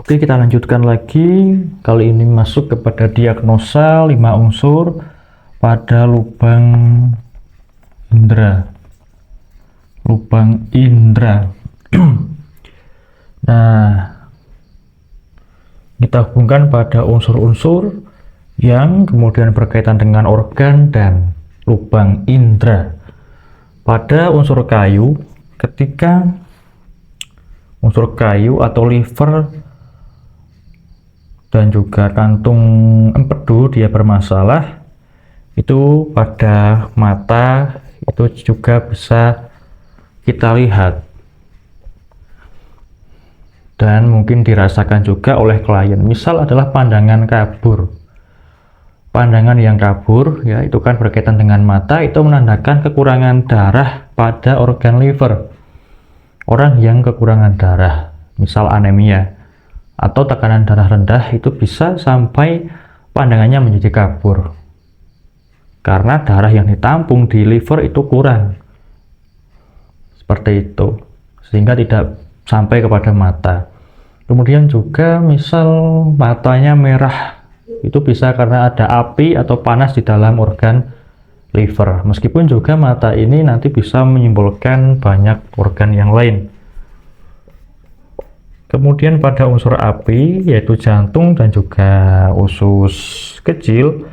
Oke, kita lanjutkan lagi. Kali ini masuk kepada diagnosa 5 unsur pada lubang indera. Lubang indera. Nah, kita hubungkan pada unsur-unsur yang kemudian berkaitan dengan organ dan lubang indera. Pada unsur kayu, ketika unsur kayu atau liver dan juga kantung empedu dia bermasalah, itu pada mata itu juga bisa kita lihat dan mungkin dirasakan juga oleh klien. Misal adalah pandangan kabur. Pandangan yang kabur ya, itu kan berkaitan dengan mata, itu menandakan kekurangan darah pada organ liver. Orang yang kekurangan darah, misal anemia atau tekanan darah rendah, itu bisa sampai pandangannya menjadi kabur karena darah yang ditampung di liver itu kurang, seperti itu, sehingga tidak sampai kepada mata. Kemudian juga misal matanya merah, itu bisa karena ada api atau panas di dalam organ liver. Meskipun juga mata ini nanti bisa menyimbolkan banyak organ yang lain. Kemudian pada unsur api, yaitu jantung dan juga usus kecil,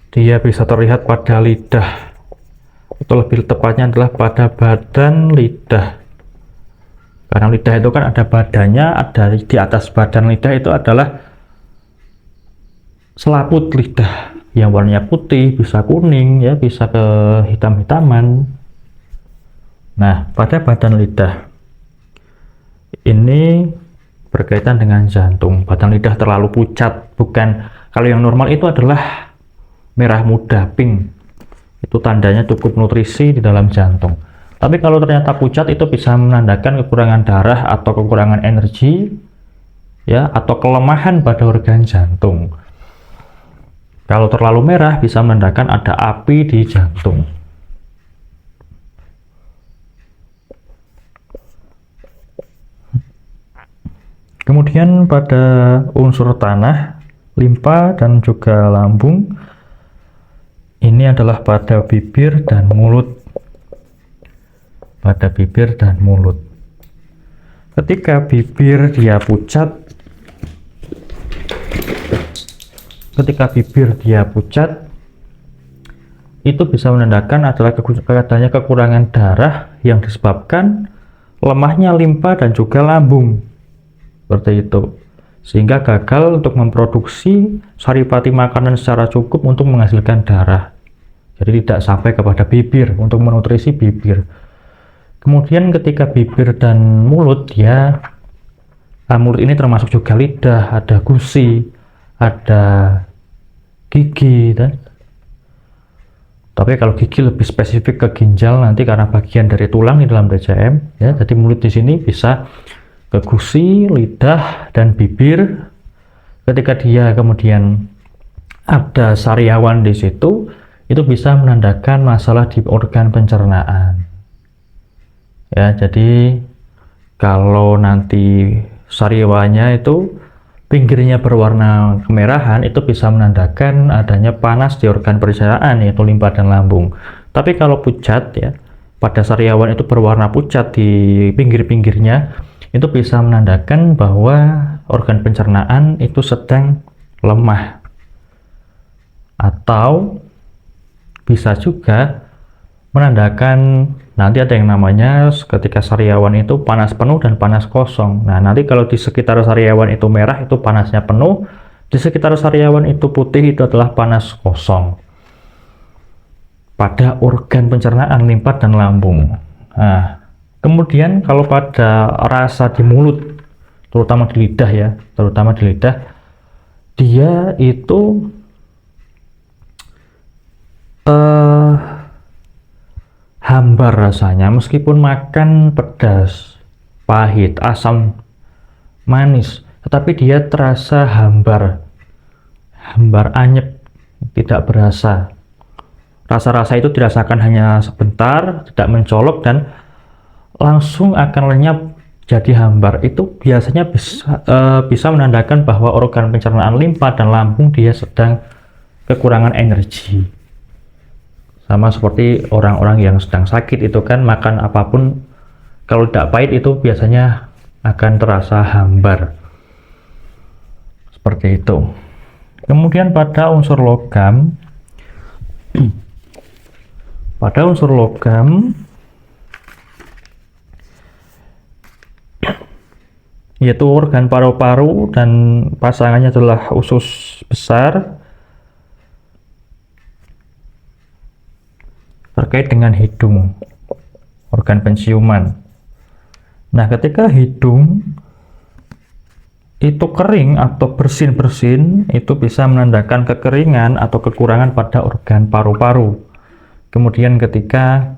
dia bisa terlihat pada lidah, atau lebih tepatnya adalah pada badan lidah. Karena lidah itu kan ada badannya, ada di atas badan lidah itu adalah selaput lidah yang warnanya putih, bisa kuning, ya bisa ke hitam-hitaman. Nah, pada badan lidah ini berkaitan dengan jantung. Badan lidah terlalu pucat, bukan, kalau yang normal itu adalah merah muda, pink. Itu tandanya cukup nutrisi di dalam jantung. Tapi kalau ternyata pucat, itu bisa menandakan kekurangan darah atau kekurangan energi, ya, atau kelemahan pada organ jantung. Kalau terlalu merah bisa menandakan ada api di jantung. Kemudian pada unsur tanah, limpa dan juga lambung, ini adalah pada bibir dan mulut. Pada bibir dan mulut. Ketika bibir dia pucat, itu bisa menandakan adalah adanya kekurangan darah yang disebabkan lemahnya limpa dan juga lambung. Seperti itu, sehingga gagal untuk memproduksi saripati makanan secara cukup untuk menghasilkan darah, jadi tidak sampai kepada bibir untuk menutrisi bibir. Kemudian ketika bibir dan mulut, ya, mulut ini termasuk juga lidah, ada gusi, ada gigi, tapi kalau gigi lebih spesifik ke ginjal nanti karena bagian dari tulang di dalam DCM, ya. Jadi mulut di sini bisa ke gusi, lidah, dan bibir. Ketika dia kemudian ada sariawan di situ, itu bisa menandakan masalah di organ pencernaan. Ya, jadi kalau nanti sariawannya itu pinggirnya berwarna kemerahan, itu bisa menandakan adanya panas di organ pencernaan, yaitu limpa dan lambung. Tapi kalau pucat, ya, pada sariawan itu berwarna pucat di pinggir-pinggirnya, itu bisa menandakan bahwa organ pencernaan itu sedang lemah. Atau bisa juga menandakan nanti ada yang namanya ketika sariawan itu panas penuh dan panas kosong. Nah, nanti kalau di sekitar sariawan itu merah, itu panasnya penuh. Di sekitar sariawan itu putih, itu adalah panas kosong. Pada organ pencernaan, limpa dan lambung. Nah, kemudian kalau pada rasa di mulut, terutama di lidah, ya, dia itu hambar rasanya, meskipun makan pedas, pahit, asam, manis, tetapi dia terasa hambar, anyep, tidak berasa. Rasa-rasa itu dirasakan hanya sebentar, tidak mencolok, dan langsung akan lenyap jadi hambar, itu biasanya bisa menandakan bahwa organ pencernaan limpa dan lambung dia sedang kekurangan energi. Sama seperti orang-orang yang sedang sakit itu kan, makan apapun kalau tidak pahit itu biasanya akan terasa hambar. Seperti itu. Kemudian pada unsur logam, yaitu organ paru-paru dan pasangannya adalah usus besar, terkait dengan hidung, organ penciuman. Nah, ketika hidung itu kering atau bersin-bersin, itu bisa menandakan kekeringan atau kekurangan pada organ paru-paru. Kemudian ketika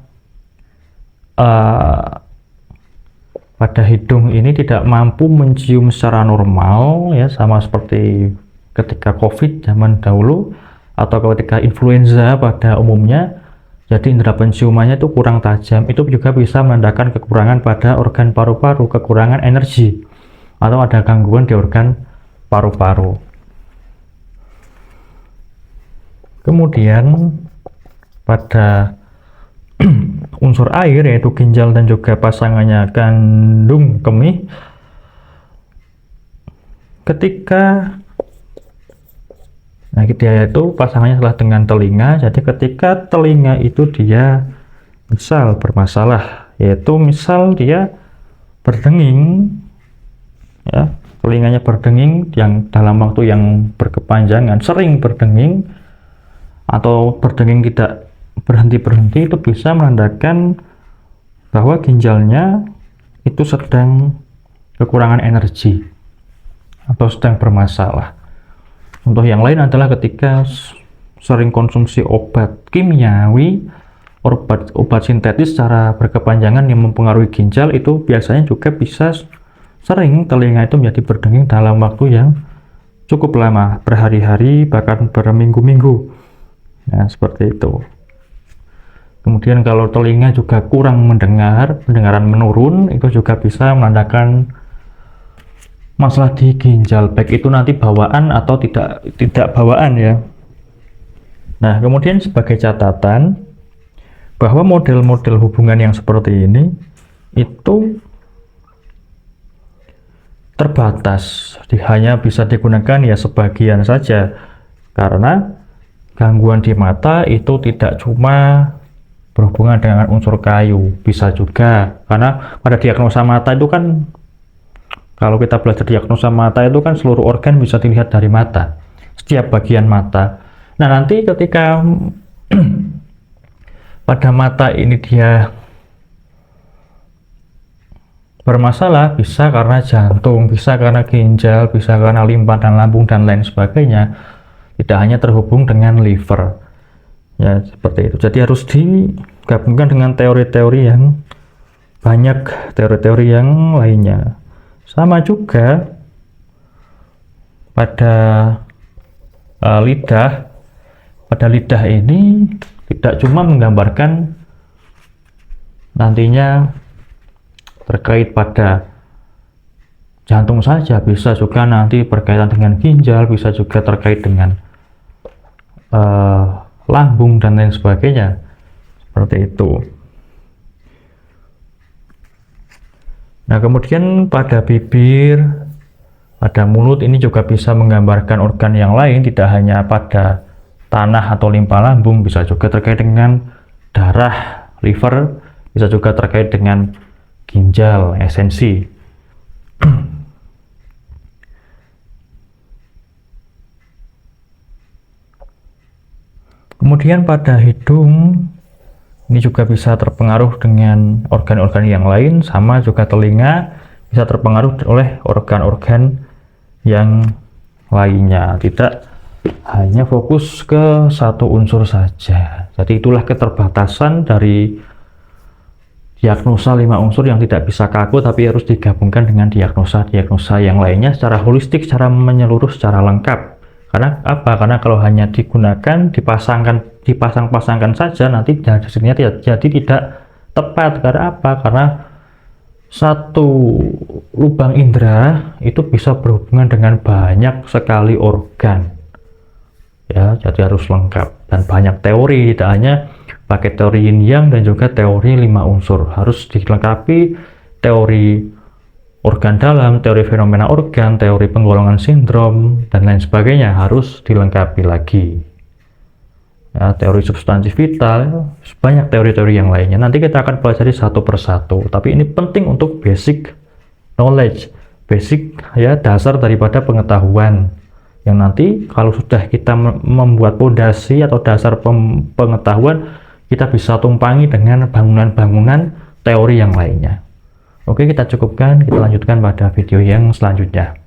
pada hidung ini tidak mampu mencium secara normal, ya sama seperti ketika COVID zaman dahulu atau ketika influenza pada umumnya, jadi indera penciumannya itu kurang tajam, itu juga bisa menandakan kekurangan pada organ paru-paru, kekurangan energi, atau ada gangguan di organ paru-paru. Kemudian pada unsur air, yaitu ginjal dan juga pasangannya kandung kemih, ketika dia itu pasangannya adalah dengan telinga, jadi ketika telinga itu dia misal bermasalah, yaitu misal dia berdenging, ya, telinganya berdenging yang dalam waktu yang berkepanjangan, sering berdenging atau berdenging tidak berhenti-berhenti, itu bisa menandakan bahwa ginjalnya itu sedang kekurangan energi atau sedang bermasalah. Contoh yang lain adalah ketika sering konsumsi obat kimiawi, obat sintetis secara berkepanjangan yang mempengaruhi ginjal, itu biasanya juga bisa sering telinga itu menjadi berdenging dalam waktu yang cukup lama, berhari-hari bahkan berminggu-minggu. Nah, seperti itu. Kemudian kalau telinga juga kurang mendengar, pendengaran menurun, itu juga bisa menandakan masalah di ginjal, baik itu nanti bawaan atau tidak bawaan, ya. Nah, kemudian sebagai catatan bahwa model-model hubungan yang seperti ini itu terbatas, hanya bisa digunakan ya sebagian saja, karena gangguan di mata itu tidak cuma berhubungan dengan unsur kayu, bisa juga karena pada diagnosa mata itu kan, kalau kita belajar diagnosa mata itu kan seluruh organ bisa dilihat dari mata, setiap bagian mata. Nah, nanti ketika pada mata ini dia bermasalah, bisa karena jantung, bisa karena ginjal, bisa karena limpa dan lambung dan lain sebagainya, tidak hanya terhubung dengan liver, ya seperti itu. Jadi harus digabungkan dengan teori-teori yang banyak, teori-teori yang lainnya. Sama juga pada lidah. Pada lidah ini tidak cuma menggambarkan nantinya terkait pada jantung saja, bisa juga nanti berkaitan dengan ginjal, bisa juga terkait dengan lambung dan lain sebagainya, seperti itu. Nah, kemudian pada bibir, pada mulut ini juga bisa menggambarkan organ yang lain, tidak hanya pada tanah atau limpa lambung, bisa juga terkait dengan darah, liver, bisa juga terkait dengan ginjal, esensi. Kemudian pada hidung ini juga bisa terpengaruh dengan organ-organ yang lain, sama juga telinga bisa terpengaruh oleh organ-organ yang lainnya, tidak hanya fokus ke satu unsur saja. Jadi itulah keterbatasan dari diagnosa 5 unsur yang tidak bisa kaku, tapi harus digabungkan dengan diagnosa-diagnosa yang lainnya secara holistik, secara menyeluruh, secara lengkap. Karena apa? Karena kalau hanya digunakan, dipasang-pasangkan saja, nanti hasilnya jadi tidak tepat. Karena apa? Karena satu lubang indera itu bisa berhubungan dengan banyak sekali organ. Ya, jadi harus lengkap dan banyak teori, tidak hanya pakai teori yin yang dan juga teori 5 unsur, harus dilengkapi teori organ dalam, teori fenomena organ, teori penggolongan sindrom dan lain sebagainya harus dilengkapi lagi. Ya, teori substansi vital, banyak teori-teori yang lainnya. Nanti kita akan pelajari satu persatu, tapi ini penting untuk basic knowledge, basic ya, dasar daripada pengetahuan. Yang nanti kalau sudah kita membuat pondasi atau dasar pengetahuan, kita bisa tumpangi dengan bangunan-bangunan teori yang lainnya. Oke, kita cukupkan, kita lanjutkan pada video yang selanjutnya.